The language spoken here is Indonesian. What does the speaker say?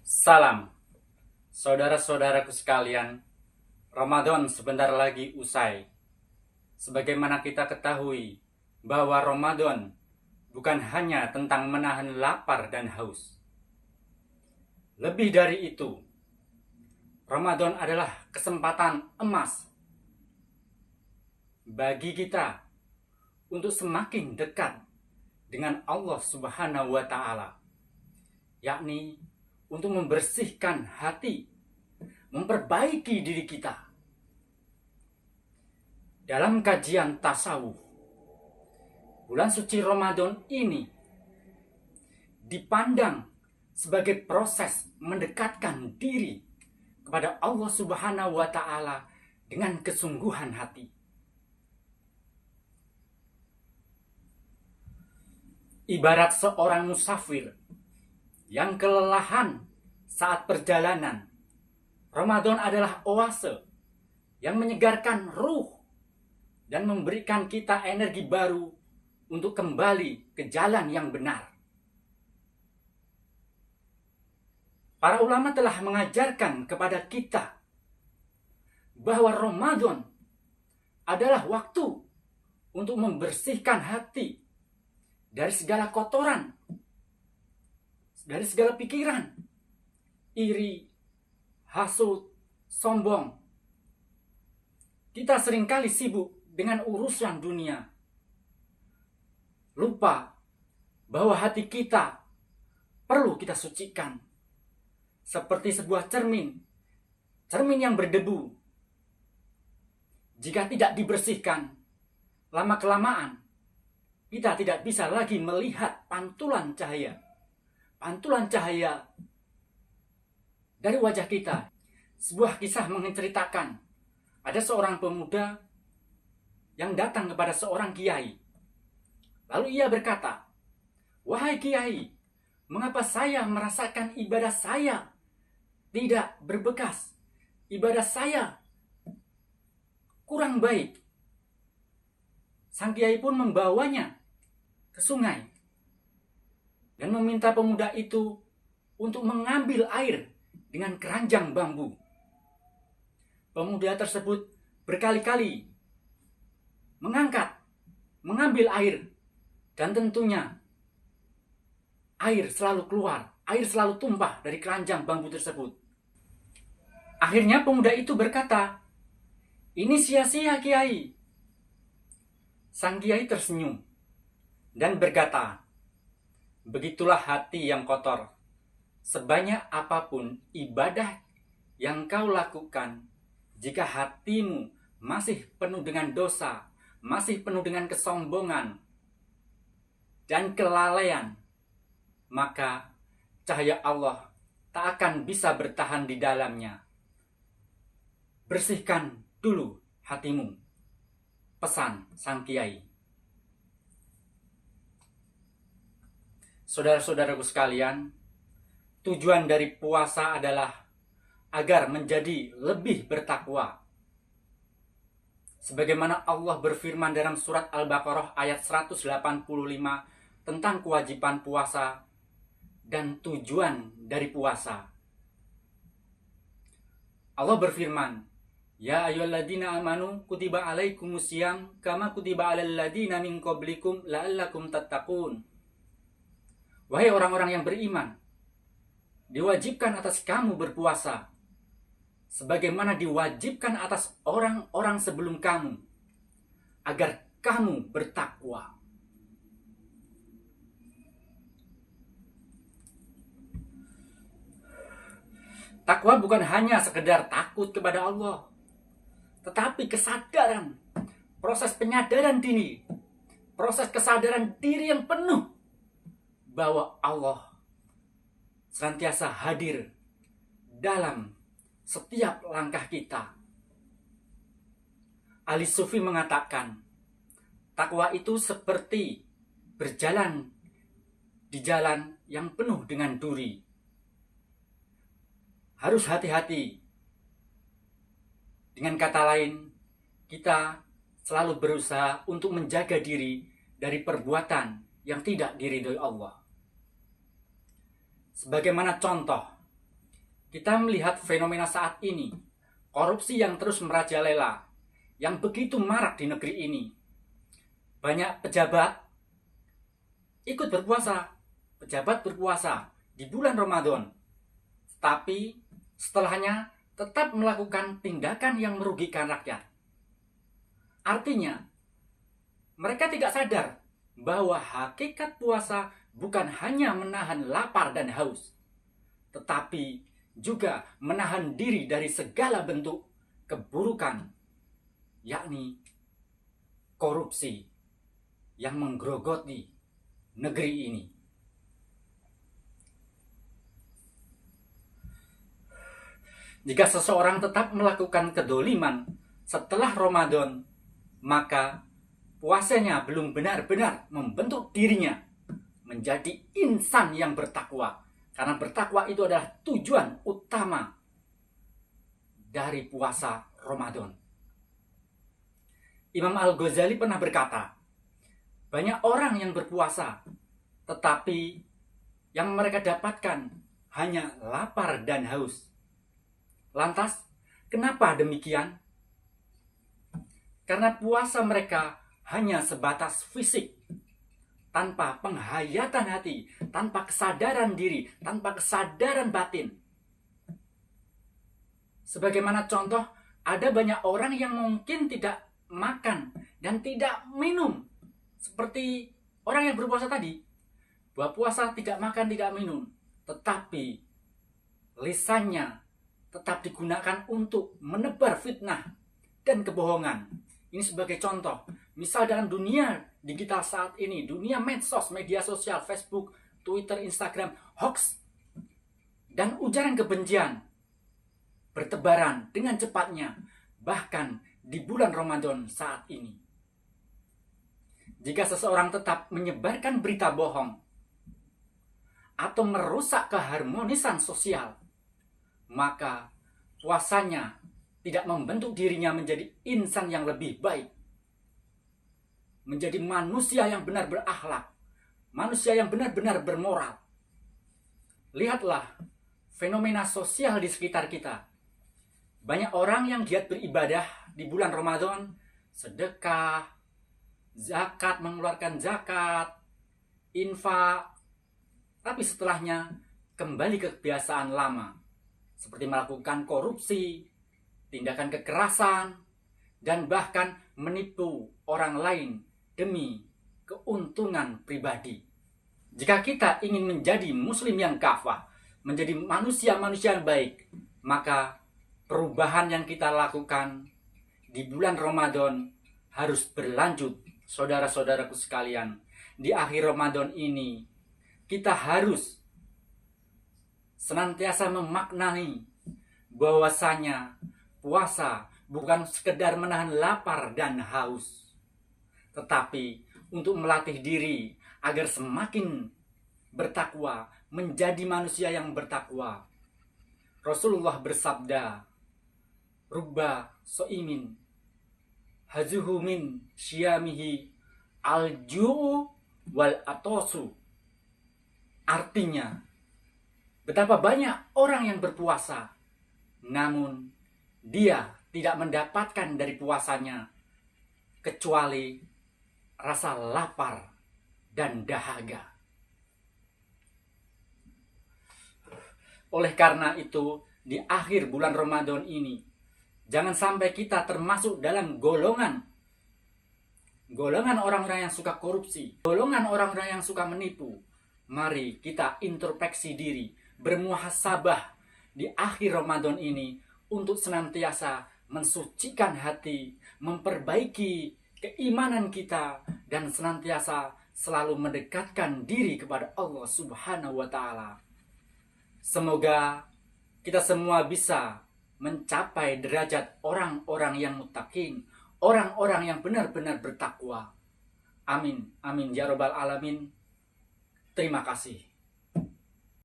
Salam, saudara-saudaraku sekalian. Ramadan sebentar lagi usai. Sebagaimana kita ketahui bahwa Ramadan bukan hanya tentang menahan lapar dan haus. Lebih dari itu, Ramadan adalah kesempatan emas bagi kita untuk semakin dekat dengan Allah Subhanahu wa Ta'ala, yakni untuk membersihkan hati, memperbaiki diri kita. Dalam kajian tasawuf, bulan suci Ramadan ini dipandang sebagai proses mendekatkan diri kepada Allah Subhanahu wa Ta'ala dengan kesungguhan hati. Ibarat seorang musafir yang kelelahan saat perjalanan, Ramadan adalah oase yang menyegarkan ruh dan memberikan kita energi baru untuk kembali ke jalan yang benar. Para ulama telah mengajarkan kepada kita bahwa Ramadan adalah waktu untuk membersihkan hati dari segala kotoran, dari segala pikiran, iri, hasut, sombong. Kita seringkali sibuk dengan urusan dunia, lupa bahwa hati kita perlu kita sucikan. Seperti sebuah cermin yang berdebu. Jika tidak dibersihkan, lama-kelamaan kita tidak bisa lagi melihat pantulan cahaya dari wajah kita. Sebuah kisah menceritakan ada seorang pemuda yang datang kepada seorang kiai. Lalu ia berkata, "Wahai kiai, mengapa saya merasakan ibadah saya tidak berbekas? Ibadah saya kurang baik." Sang kiai pun membawanya ke sungai dan meminta pemuda itu untuk mengambil air dengan keranjang bambu. Pemuda tersebut berkali-kali mengambil air, dan tentunya air selalu keluar, air selalu tumpah dari keranjang bambu tersebut. Akhirnya pemuda itu berkata, "Ini sia-sia, Kiai." Sang kiai tersenyum dan berkata, "Begitulah hati yang kotor. Sebanyak apapun ibadah yang kau lakukan, jika hatimu masih penuh dengan dosa, masih penuh dengan kesombongan dan kelalaian, maka cahaya Allah tak akan bisa bertahan di dalamnya. Bersihkan dulu hatimu," pesan sang kiai. Saudara-saudaraku sekalian, tujuan dari puasa adalah agar menjadi lebih bertakwa. Sebagaimana Allah berfirman dalam surat Al-Baqarah ayat 185 tentang kewajiban puasa dan tujuan dari puasa. Allah berfirman, "Ya ayyuhalladzina amanu kutiba alaikumusiyam kama kutiba alal ladzina min qablikum la'allakum tattaqun." Wahai orang-orang yang beriman, diwajibkan atas kamu berpuasa sebagaimana diwajibkan atas orang-orang sebelum kamu, agar kamu bertakwa. Takwa bukan hanya sekedar takut kepada Allah, tetapi kesadaran, proses penyadaran diri, proses kesadaran diri yang penuh bahwa Allah senantiasa hadir dalam setiap langkah kita. Ali Sufi mengatakan, takwa itu seperti berjalan di jalan yang penuh dengan duri. Harus hati-hati. Dengan kata lain, kita selalu berusaha untuk menjaga diri dari perbuatan yang tidak diridhoi Allah. Sebagaimana contoh, Kita melihat fenomena saat ini, korupsi yang terus merajalela, yang begitu marak di negeri ini. Banyak pejabat ikut berpuasa, pejabat berpuasa di bulan Ramadan, tapi setelahnya tetap melakukan tindakan yang merugikan rakyat. Artinya, mereka tidak sadar bahwa hakikat puasa bukan hanya menahan lapar dan haus, tetapi juga menahan diri dari segala bentuk keburukan, yakni korupsi yang menggerogoti negeri ini. Jika seseorang tetap melakukan kedoliman setelah Ramadan, maka puasanya belum benar-benar membentuk dirinya menjadi insan yang bertakwa. Karena bertakwa itu adalah tujuan utama dari puasa Ramadan. Imam Al-Ghazali pernah berkata, banyak orang yang berpuasa, tetapi yang mereka dapatkan hanya lapar dan haus. Lantas, kenapa demikian? Karena puasa mereka hanya sebatas fisik, tanpa penghayatan hati, tanpa kesadaran diri, tanpa kesadaran batin. Sebagaimana contoh, ada banyak orang yang mungkin tidak makan dan tidak minum. Seperti orang yang berpuasa tadi, bahwa puasa tidak makan, tidak minum. Tetapi lisannya tetap digunakan untuk menebar fitnah dan kebohongan. Ini sebagai contoh. Misal dalam dunia digital saat ini, dunia medsos, media sosial, Facebook, Twitter, Instagram, hoax, dan ujaran kebencian bertebaran dengan cepatnya, bahkan di bulan Ramadan saat ini. Jika seseorang tetap menyebarkan berita bohong atau merusak keharmonisan sosial, maka puasanya tidak membentuk dirinya menjadi insan yang lebih baik, menjadi manusia yang benar berakhlak, manusia yang benar-benar bermoral. Lihatlah fenomena sosial di sekitar kita. Banyak orang yang giat beribadah di bulan Ramadan, sedekah, zakat, mengeluarkan zakat, infak, tapi setelahnya kembali ke kebiasaan lama, seperti melakukan korupsi, tindakan kekerasan, dan bahkan menipu orang lain demi keuntungan pribadi. Jika kita ingin menjadi muslim yang kafah, menjadi manusia-manusia yang baik, maka perubahan yang kita lakukan di bulan Ramadan harus berlanjut, saudara-saudaraku sekalian. Di akhir Ramadan ini, kita harus senantiasa memaknai bahwasanya puasa bukan sekedar menahan lapar dan haus, tetapi untuk melatih diri agar semakin bertakwa, menjadi manusia yang bertakwa. Rasulullah bersabda, "Rubba so'imin hazuhu min syiyamihi al-ju'u wal atosu." Artinya, betapa banyak orang yang berpuasa, namun dia tidak mendapatkan dari puasanya kecuali rasa lapar dan dahaga. Oleh karena itu, di akhir bulan Ramadan ini, jangan sampai kita termasuk dalam golongan orang-orang yang suka korupsi, golongan orang-orang yang suka menipu. Mari kita introspeksi diri, bermuhasabah di akhir Ramadan ini untuk senantiasa mensucikan hati, memperbaiki keimanan kita, dan senantiasa selalu mendekatkan diri kepada Allah Subhanahu wa Ta'ala. Semoga kita semua bisa mencapai derajat orang-orang yang muttaqin, orang-orang yang benar-benar bertakwa. Amin, amin ya rabbal alamin. Terima kasih.